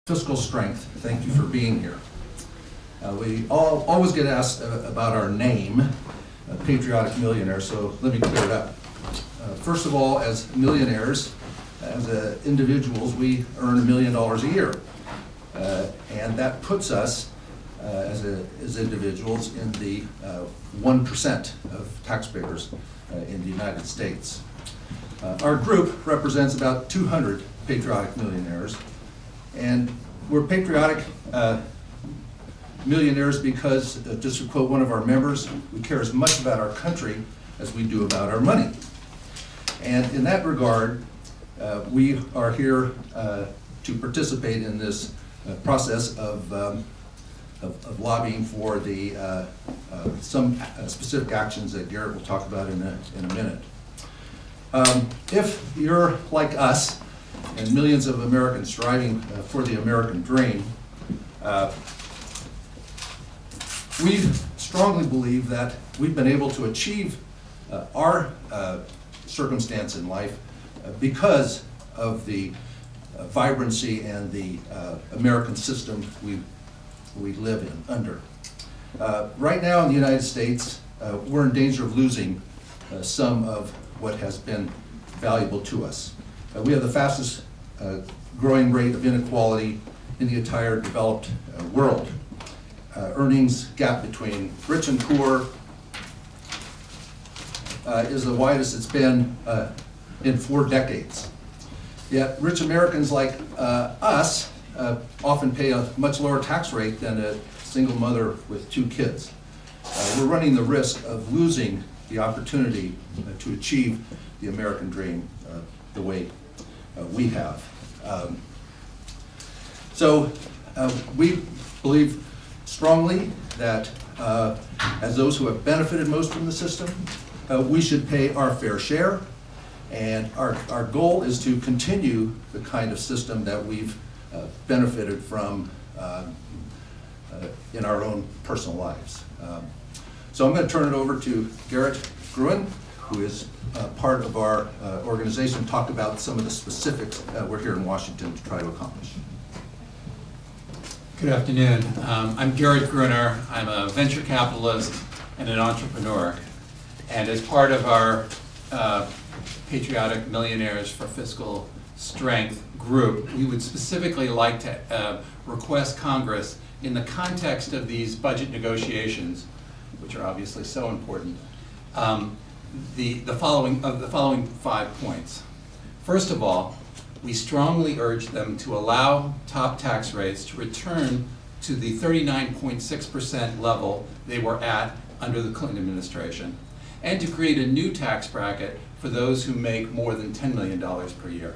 Fiscal strength. Thank you for being here. We always get asked about our name, Patriotic Millionaires, so let me clear it up. First of all, as millionaires, as individuals, we earn $1 million a year. And that puts us, as individuals, in the 1% of taxpayers in the United States. Our group represents about 200 patriotic millionaires. And we're patriotic millionaires because, just to quote one of our members, we care as much about our country as we do about our money. And in that regard, we are here to participate in this process of lobbying for some specific actions that Garrett will talk about in a minute. If you're like us, and millions of Americans striving for the American dream, we strongly believe that we've been able to achieve our circumstance in life because of the vibrancy and the American system we live under. Right now in the United States, we're in danger of losing some of what has been valuable to us. We have the fastest growing rate of inequality in the entire developed world. Earnings gap between rich and poor is the widest it's been in 4 decades. Yet rich Americans like us often pay a much lower tax rate than a single mother with 2 kids. We're running the risk of losing the opportunity to achieve the American dream the way we have. So we believe strongly that as those who have benefited most from the system, we should pay our fair share, and our goal is to continue the kind of system that we've benefited from in our own personal lives. So I'm going to turn it over to Garrett Gruen, who is part of our organization, to talk about some of the specifics we're here in Washington to try to accomplish. Good afternoon. I'm Garrett Gruner. I'm a venture capitalist and an entrepreneur. And as part of our Patriotic Millionaires for Fiscal Strength group, we would specifically like to request Congress, in the context of these budget negotiations, which are obviously so important, the following 5 points. First of all, we strongly urge them to allow top tax rates to return to the 39.6% level they were at under the Clinton administration, and to create a new tax bracket for those who make more than $10 million per year.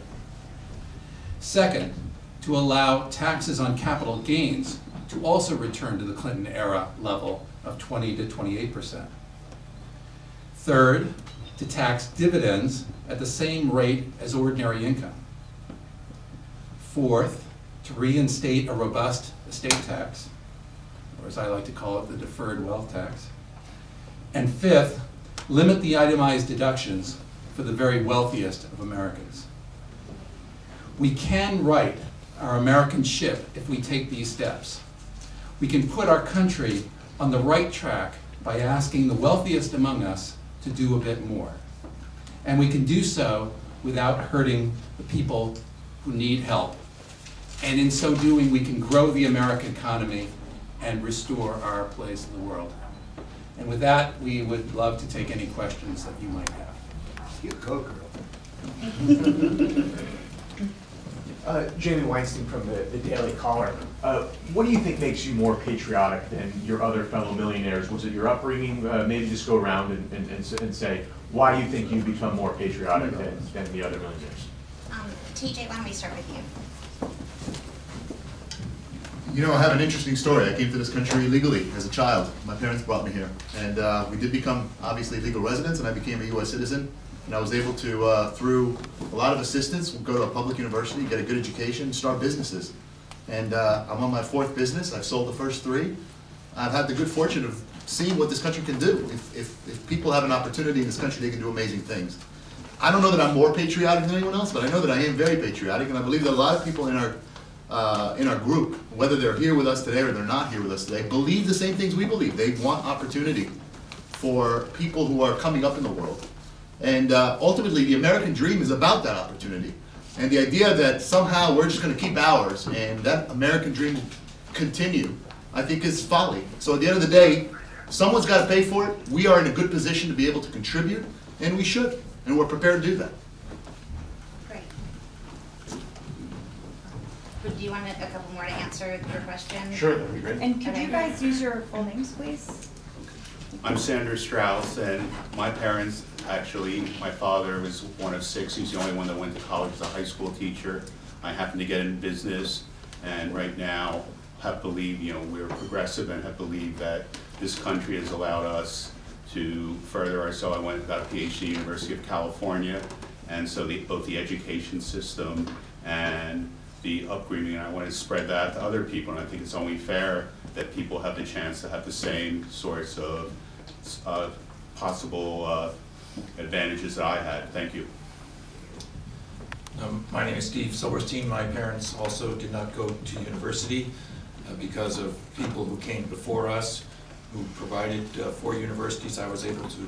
Second, to allow taxes on capital gains to also return to the Clinton era level of 20 to 28%. Third, to tax dividends at the same rate as ordinary income. Fourth, to reinstate a robust estate tax, or as I like to call it, the deferred wealth tax. And fifth, limit the itemized deductions for the very wealthiest of Americans. We can right our American ship if we take these steps. We can put our country on the right track by asking the wealthiest among us to do a bit more. And we can do so without hurting the people who need help. And in so doing, we can grow the American economy and restore our place in the world. And with that, we would love to take any questions that you might have. You go, girl. Jamie Weinstein from the Daily Caller. What do you think makes you more patriotic than your other fellow millionaires? Was it your upbringing? Maybe just go around and say why you think you've become more patriotic than the other millionaires. TJ, why don't we start with you? You know, I have an interesting story. I came to this country illegally as a child. My parents brought me here. And we did become, obviously, legal residents, and I became a U.S. citizen. And I was able to, through a lot of assistance, go to a public university, get a good education, start businesses. And I'm on my 4th business. I've sold the first 3. I've had the good fortune of seeing what this country can do. If people have an opportunity in this country, they can do amazing things. I don't know that I'm more patriotic than anyone else, but I know that I am very patriotic, and I believe that a lot of people in our in our group, whether they're here with us today or they're not here with us today, believe the same things we believe. They want opportunity for people who are coming up in the world. And ultimately, the American dream is about that opportunity. And the idea that somehow we're just going to keep ours and that American dream will continue, I think is folly. So at the end of the day, someone's got to pay for it. We are in a good position to be able to contribute, and we should. And we're prepared to do that. Great. Do you want a couple more to answer your question? Sure, that'd be great. And could you guys use your full names, please? I'm Sandra Strauss, and my parents, actually, my father was one of 6. He's the only one that went to college as a high school teacher. I happened to get in business, and right now have believed, we're progressive and have believed that this country has allowed us to further ourselves. I went and got a PhD at the University of California, and so both the education system and the upbringing, and I want to spread that to other people, and I think it's only fair that people have the chance to have the same sorts of possible advantages that I had. Thank you. My name is Steve Silverstein. My parents also did not go to university because of people who came before us who provided 4 universities. I was able to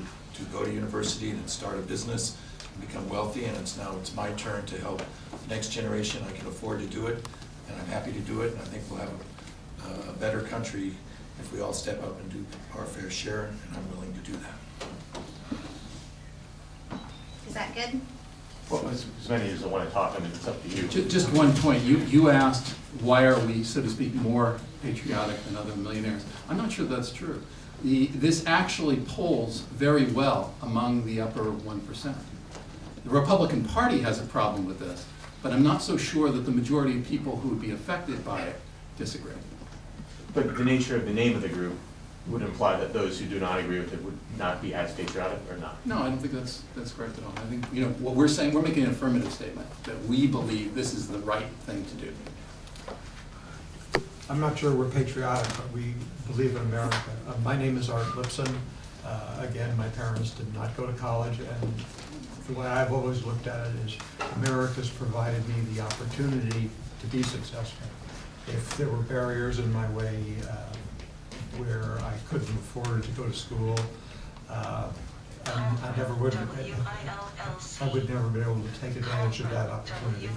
go to university and start a business and become wealthy, and it's my turn to help the next generation. I can afford to do it, and I'm happy to do it, and I think we'll have a better country if we all step up and do our fair share, and I'm willing to do that. Is that good? Well, as many as want to talk, I mean, it's up to you. Just one point. You asked, why are we, so to speak, more patriotic than other millionaires? I'm not sure that's true. This actually polls very well among the upper 1%. The Republican Party has a problem with this, but I'm not so sure that the majority of people who would be affected by it disagree. But the nature of the name of the group would imply that those who do not agree with it would not be as patriotic, or not? No, I don't think that's correct at all. I think, what we're saying, we're making an affirmative statement that we believe this is the right thing to do. I'm not sure we're patriotic, but we believe in America. My name is Art Lipson. Again, my parents did not go to college, and the way I've always looked at it is America's provided me the opportunity to be successful. If there were barriers in my way where I couldn't afford to go to school, I would never be able to take advantage of that opportunity.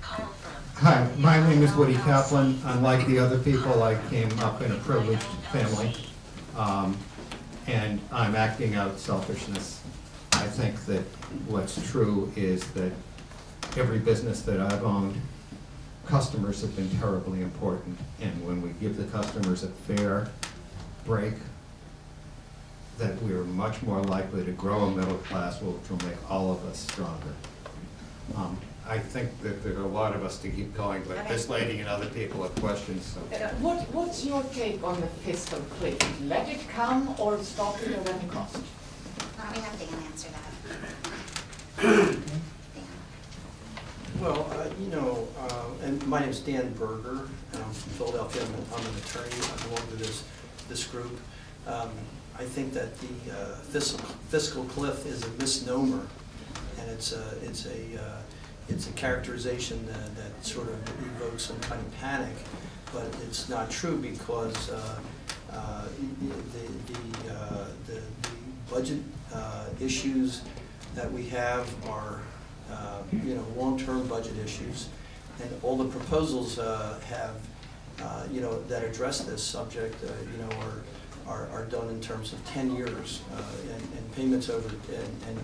Hi, my name is Woody Kaplan. Unlike the other people, I came up in a privileged family, and I'm acting out selfishness. I think that what's true is that every business that I've owned, customers have been terribly important, and when we give the customers a fair break, that we're much more likely to grow a middle class, which will make all of us stronger. I think that there are a lot of us to keep going, but this lady and other people have questions. So. What's your take on the fiscal cliff? Let it come or stop it at any cost? Why don't we have Dan answer that? Dan. Well, and my name's Dan Berger, and I'm from Philadelphia. I'm an attorney. I belong to this group. I think that the fiscal cliff is a misnomer, and it's a characterization that sort of evokes some kind of panic, but it's not true because the budget issues that we have are long-term budget issues, and all the proposals have that address this subject are done in terms of 10 years and payments over and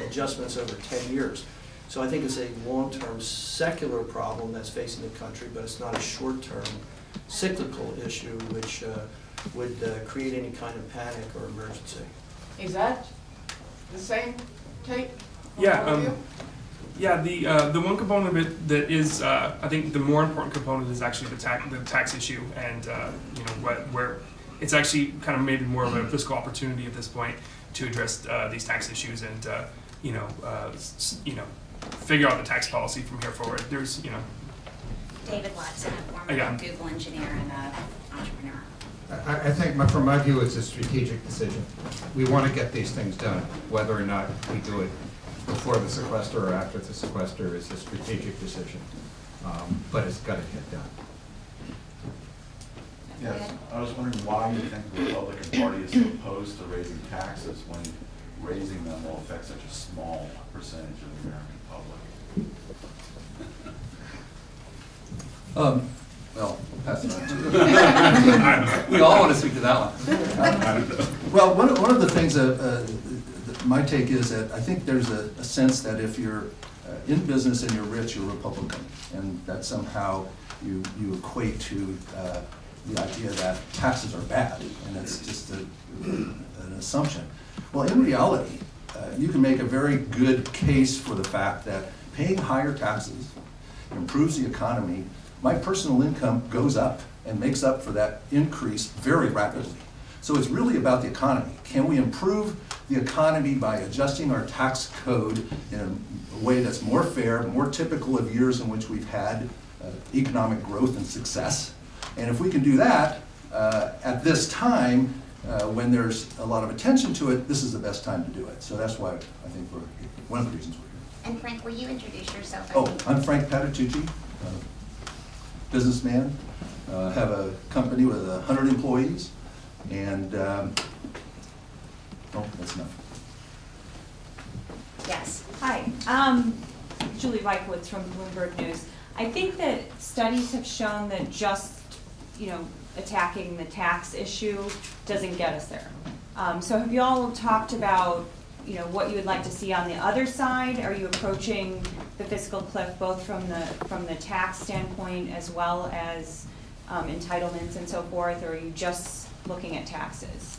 adjustments over 10 years. So I think it's a long-term secular problem that's facing the country, but it's not a short-term cyclical issue which would create any kind of panic or emergency. Is that the same take? Yeah, the one component of it that is, I think the more important component is actually the tax issue, and where it's actually kind of maybe more of a fiscal opportunity at this point to address these tax issues and figure out the tax policy from here forward. There's David Watson, a former Google engineer and entrepreneur. I think from my view, it's a strategic decision. We want to get these things done. Whether or not we do it before the sequester or after the sequester is a strategic decision. but it's got to get done. Yes, I was wondering why you think the Republican Party is so opposed to raising taxes when raising them will affect such a small percentage of the American public. Well, I'll pass it on to you. We all want to speak to that one. Well, one of the things that my take is that I think there's a sense that if you're in business and you're rich, you're Republican, and that somehow you equate to the idea that taxes are bad, and it's just an assumption. Well, in reality, you can make a very good case for the fact that paying higher taxes improves the economy. My personal income goes up and makes up for that increase very rapidly. So it's really about the economy. Can we improve the economy by adjusting our tax code in a way that's more fair, more typical of years in which we've had economic growth and success? And if we can do that at this time, when there's a lot of attention to it, this is the best time to do it. So that's why I think we're one of the reasons we're here. And Frank, will you introduce yourself? Oh, I'm Frank Patriotic, businessman. Have a company with 100 employees, and oh, that's enough. Yes. Hi, Julie Weikowitz from Bloomberg News. I think that studies have shown that just, attacking the tax issue doesn't get us there. So have you all talked about, what you would like to see on the other side? Are you approaching the fiscal cliff both from the tax standpoint as well as entitlements and so forth, or are you just looking at taxes?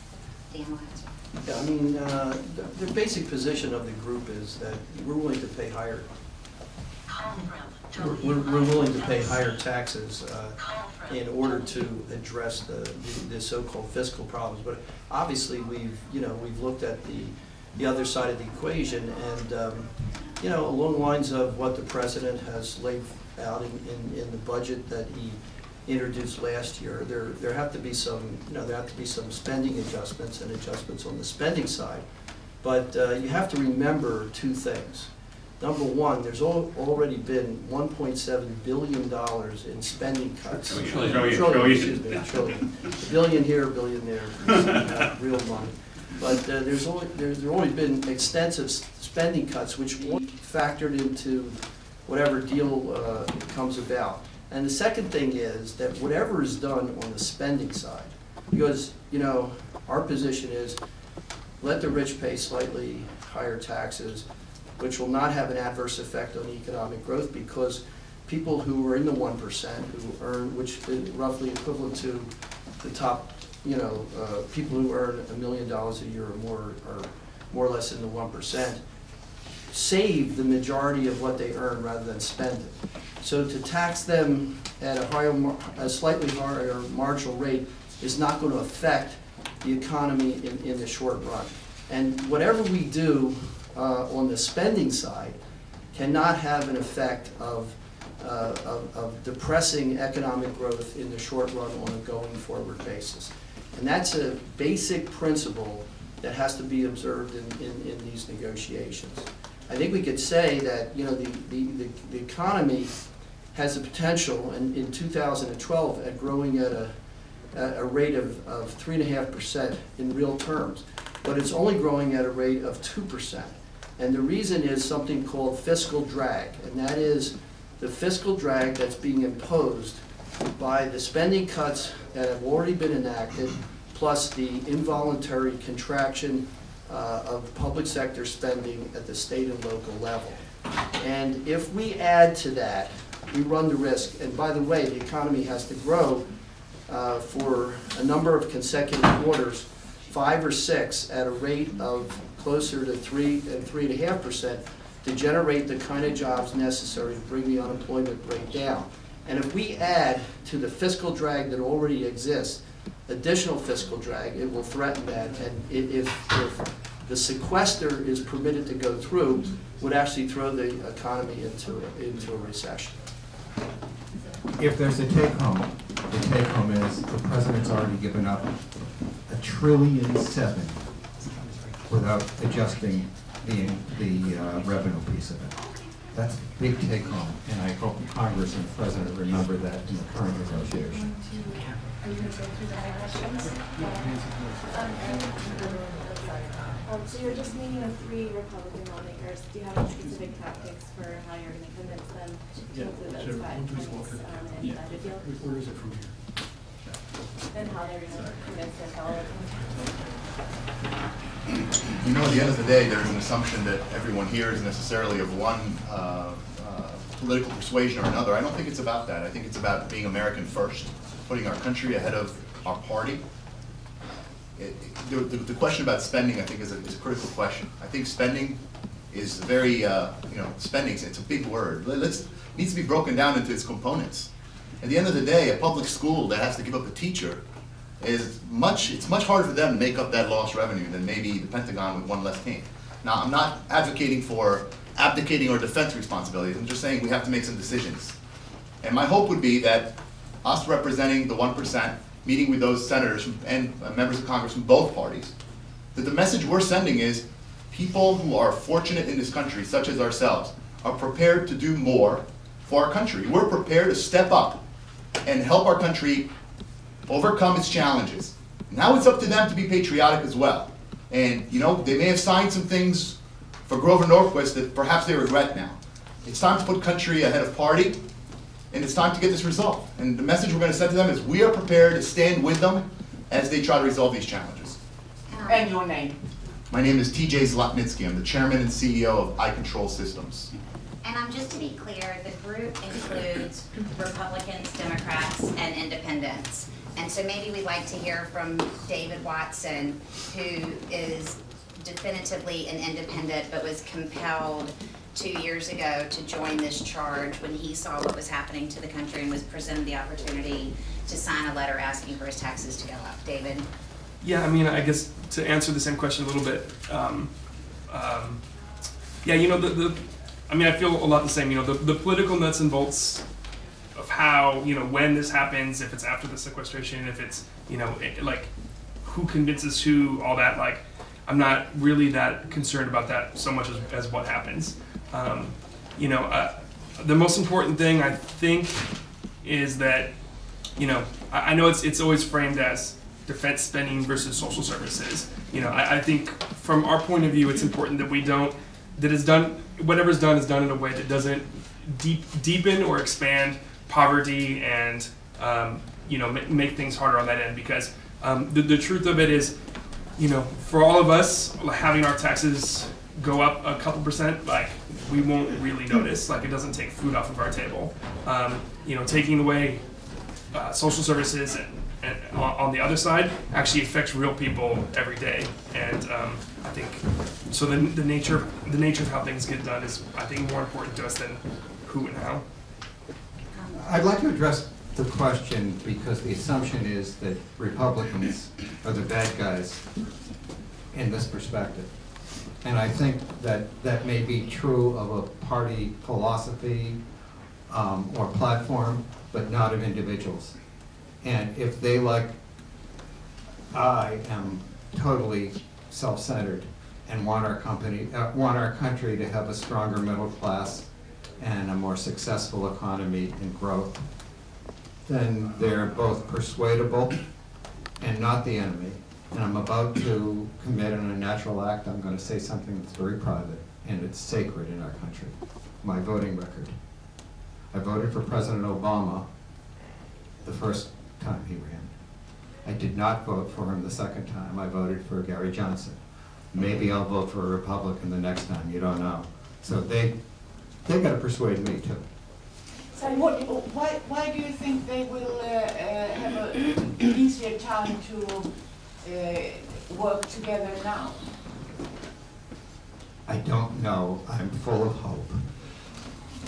Dan will answer. Yeah, I mean, the basic position of the group is that we're willing to pay higher. We're willing to pay higher taxes in order to address the so-called fiscal problems. But obviously, we've looked at the other side of the equation, and along the lines of what the president has laid out in the budget that he introduced last year, there have to be some spending adjustments and adjustments on the spending side. But you have to remember two things. Number one, there's already been $1.7 billion in spending cuts. Trillion. A billion here, a billion there, real money. But there's already been extensive spending cuts, which won't be factored into whatever deal comes about. And the second thing is that whatever is done on the spending side, because our position is let the rich pay slightly higher taxes, which will not have an adverse effect on economic growth, because people who are in the 1%, who earn, which is roughly equivalent to the top, people who earn $1 million a year or more or less in the 1%, save the majority of what they earn rather than spend it. So to tax them at a slightly higher marginal rate is not going to affect the economy in the short run. And whatever we do on the spending side cannot have an effect of depressing economic growth in the short run on a going forward basis. And that's a basic principle that has to be observed in these negotiations. I think we could say that the economy has the potential in 2012 at growing at a rate of 3.5% in real terms, but it's only growing at a rate of 2%. And the reason is something called fiscal drag, and that is the fiscal drag that's being imposed by the spending cuts that have already been enacted, plus the involuntary contraction of public sector spending at the state and local level. And if we add to that, we run the risk, and by the way, the economy has to grow for a number of consecutive quarters, 5 or 6 at a rate of closer to 3 and 3.5% to generate the kind of jobs necessary to bring the unemployment rate down. And if we add to the fiscal drag that already exists, additional fiscal drag, it will threaten that. And if the sequester is permitted to go through, would actually throw the economy into a recession. If there's a take-home, the take-home is the president's already given up $1.7 trillion without adjusting the revenue piece of it. That's a big take home, and I hope Congress and the President remember that in the current negotiation. Are you going to go through the questions? So you're just meeting with 3 Republican lawmakers. Do you have any specific tactics for how you're going to convince them to include those 5 points in the budget deal? Where is it from here? And how they're going to convince their fellow You know, at the end of the day, there's an assumption that everyone here is necessarily of one political persuasion or another. I don't think it's about that. I think it's about being American first, putting our country ahead of our party. The question about spending, I think, is a critical question. I think spending is very, spending, it's a big word. It needs to be broken down into its components. At the end of the day, a public school that has to give up a teacher it's much harder for them to make up that lost revenue than maybe the Pentagon with one less team. Now, I'm not advocating for abdicating our defense responsibilities. I'm just saying we have to make some decisions. And my hope would be that us representing the 1%, meeting with those senators and members of Congress from both parties, that the message we're sending is people who are fortunate in this country, such as ourselves, are prepared to do more for our country. We're prepared to step up and help our country overcome its challenges. Now it's up to them to be patriotic as well. And they may have signed some things for Grover Norquist that perhaps they regret now. It's time to put country ahead of party, and it's time to get this resolved. And the message we're going to send to them is we are prepared to stand with them as they try to resolve these challenges. And your name? My name is TJ Zlotnitsky. I'm the chairman and CEO of iControl Systems. And just to be clear, the group includes Republicans, Democrats, and Independents. And so maybe we'd like to hear from David Watson, who is definitively an independent but was compelled 2 years ago to join this charge when he saw what was happening to the country and was presented the opportunity to sign a letter asking for his taxes to go up. David? Yeah, I mean, I guess to answer the same question a little bit, I feel a lot the same. The political nuts and bolts of how, when this happens, if it's after the sequestration, if it's, like, who convinces who, all that, like, I'm not really that concerned about that so much as what happens. The most important thing, I think, is that, I know it's always framed as defense spending versus social services. I think from our point of view, it's important that whatever's done is done in a way that doesn't deepen or expand poverty and make things harder on that end, because the truth of it is, for all of us, having our taxes go up a couple percent, like, we won't really notice. Like, it doesn't take food off of our table. Taking away social services and on the other side actually affects real people every day. And I think so. The nature of how things get done is, I think, more important to us than who and how. I'd like to address the question because the assumption is that Republicans are the bad guys in this perspective. And I think that that may be true of a party philosophy or platform, but not of individuals. And if they, like I, am totally self-centered and want our country to have a stronger middle class and a more successful economy and growth, then they're both persuadable and not the enemy. And I'm about to commit an unnatural act. I'm going to say something that's very private, and it's sacred in our country. My voting record. I voted for President Obama the first time he ran. I did not vote for him the second time. I voted for Gary Johnson. Maybe I'll vote for a Republican the next time. You don't know. So they've got to persuade me too. So why do you think they will have an easier time to work together now? I don't know. I'm full of hope.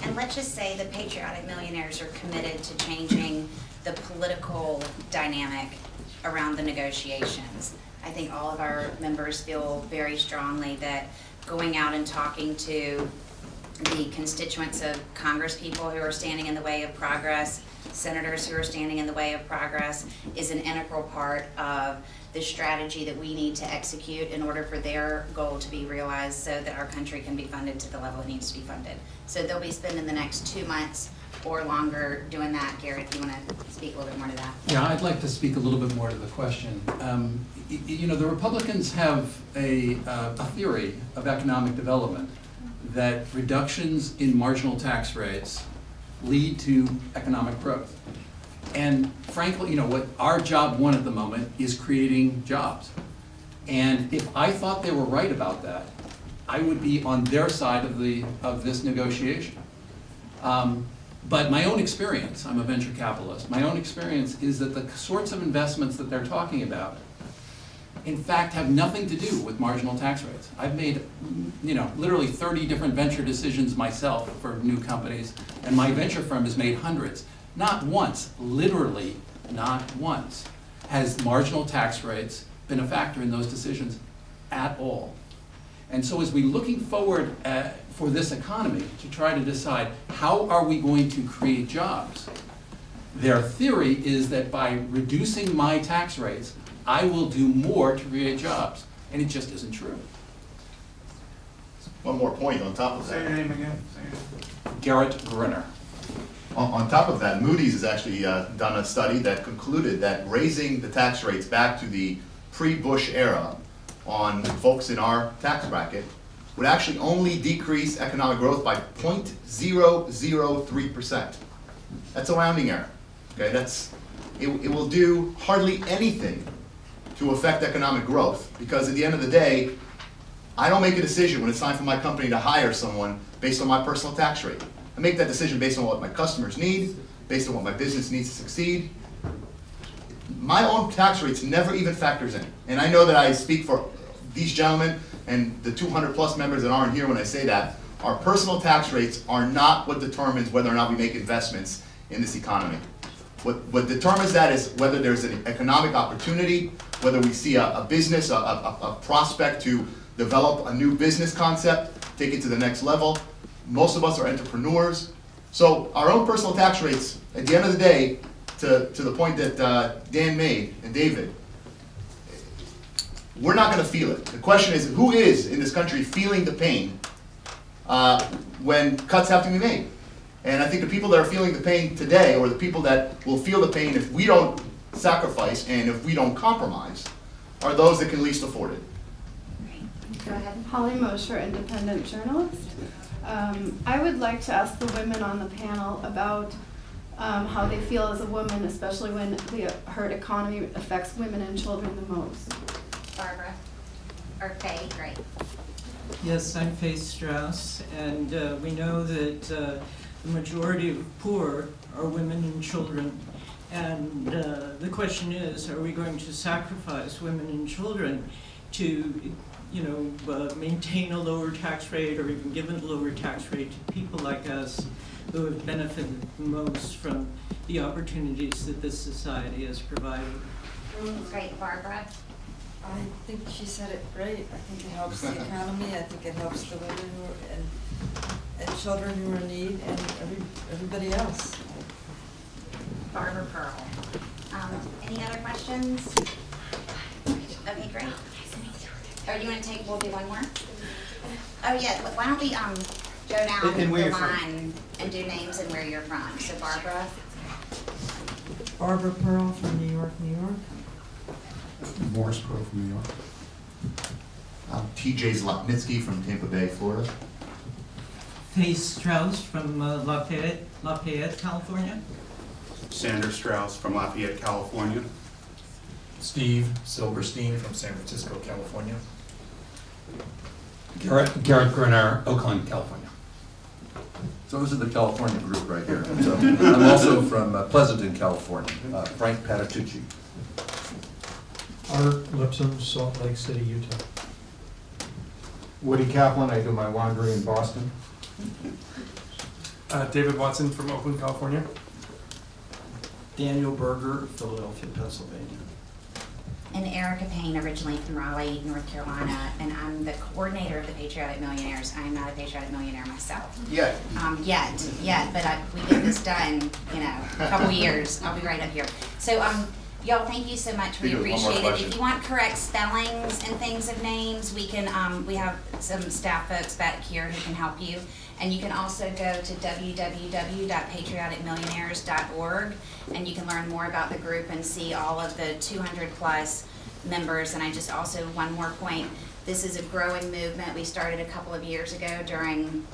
And let's just say the Patriotic Millionaires are committed to changing the political dynamic around the negotiations. I think all of our members feel very strongly that going out and talking to the constituents of Congress people who are standing in the way of progress, senators who are standing in the way of progress is an integral part of the strategy that we need to execute in order for their goal to be realized so that our country can be funded to the level it needs to be funded. So they'll be spending the next 2 months or longer doing that. Garrett, if you want to speak a little bit more to that. Yeah, I'd like to speak a little bit more to the question. You know, the Republicans have a theory of economic development that reductions in marginal tax rates lead to economic growth. And frankly, you know, what our job one at the moment is creating jobs. And if I thought they were right about that, I would be on their side of this negotiation. But my own experience, I'm a venture capitalist, my own experience is that the sorts of investments that they're talking about, in fact, have nothing to do with marginal tax rates. I've made, you know, literally 30 different venture decisions myself for new companies, and my venture firm has made hundreds. Not once, literally not once, has marginal tax rates been a factor in those decisions at all. And so as we're looking forward for this economy to try to decide how are we going to create jobs, their theory is that by reducing my tax rates, I will do more to create jobs. And it just isn't true. One more point on top of that. Say your name again. Garrett Gruner. On top of that, Moody's has actually done a study that concluded that raising the tax rates back to the pre-Bush era on folks in our tax bracket would actually only decrease economic growth by 0.003%. That's a rounding error. Okay, it will do hardly anything to affect economic growth, because at the end of the day, I don't make a decision when it's time for my company to hire someone based on my personal tax rate. I make that decision based on what my customers need, based on what my business needs to succeed. My own tax rates never even factors in. And I know that I speak for these gentlemen and the 200 plus members that aren't here when I say that. Our personal tax rates are not what determines whether or not we make investments in this economy. What determines that is whether there's an economic opportunity, whether we see a business, a prospect to develop a new business concept, take it to the next level. Most of us are entrepreneurs. So our own personal tax rates, at the end of the day, to the point that Dan made and David, we're not going to feel it. The question is, who is in this country feeling the pain when cuts have to be made? And I think the people that are feeling the pain today, or the people that will feel the pain if we don't sacrifice and if we don't compromise, are those that can least afford it. Go ahead. Holly Mosher, independent journalist. I would like to ask the women on the panel about how they feel as a woman, especially when the herd economy affects women and children the most. Barbara, or Faye, great. Yes, I'm Faye Strauss, and we know that the majority of poor are women and children. And the question is, are we going to sacrifice women and children to, maintain a lower tax rate or even give a lower tax rate to people like us who have benefited the most from the opportunities that this society has provided? Great, Barbara. I think she said it great. I think it helps the economy. I think it helps the women who are, and children who are in need, and everybody else. Barbara Pearl. Any other questions? Okay, great. Or you want to take, we'll do one more? Oh yeah, why don't we go down the line and do names and where you're from. So Barbara. Barbara Pearl from New York, New York. Morris Pearl from New York. I'm TJ Zlotnitsky from Tampa Bay, Florida. Faye Strauss from Lafayette, California. Sandra Strauss from Lafayette, California. Steve Silverstein from San Francisco, California. Garrett Gruner, Oakland, California. So this is the California group right here. So I'm also from Pleasanton, California. Frank Patitucci. Art Lipson, Salt Lake City, Utah. Woody Kaplan, I do my laundry in Boston. David Watson from Oakland, California. Daniel Berger, Philadelphia, Pennsylvania. and Erica Payne, originally from Raleigh, North Carolina, and I'm the coordinator of the Patriotic Millionaires. I'm not a Patriotic Millionaire myself. Yeah. Yet, but we get this done, you know, a couple years. I'll be right up here. So, y'all, thank you so much. We One more appreciate it. question. If you want correct spellings and things of names, we can, we have some staff folks back here who can help you. And you can also go to www.patrioticmillionaires.org, and you can learn more about the group and see all of the 200+ members. And I just also, one more point, this is a growing movement. We started a couple of years ago during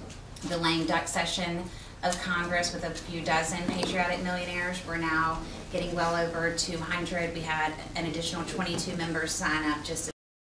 the lame duck session of Congress with a few dozen Patriotic Millionaires. We're now getting well over 200. We had an additional 22 members sign up just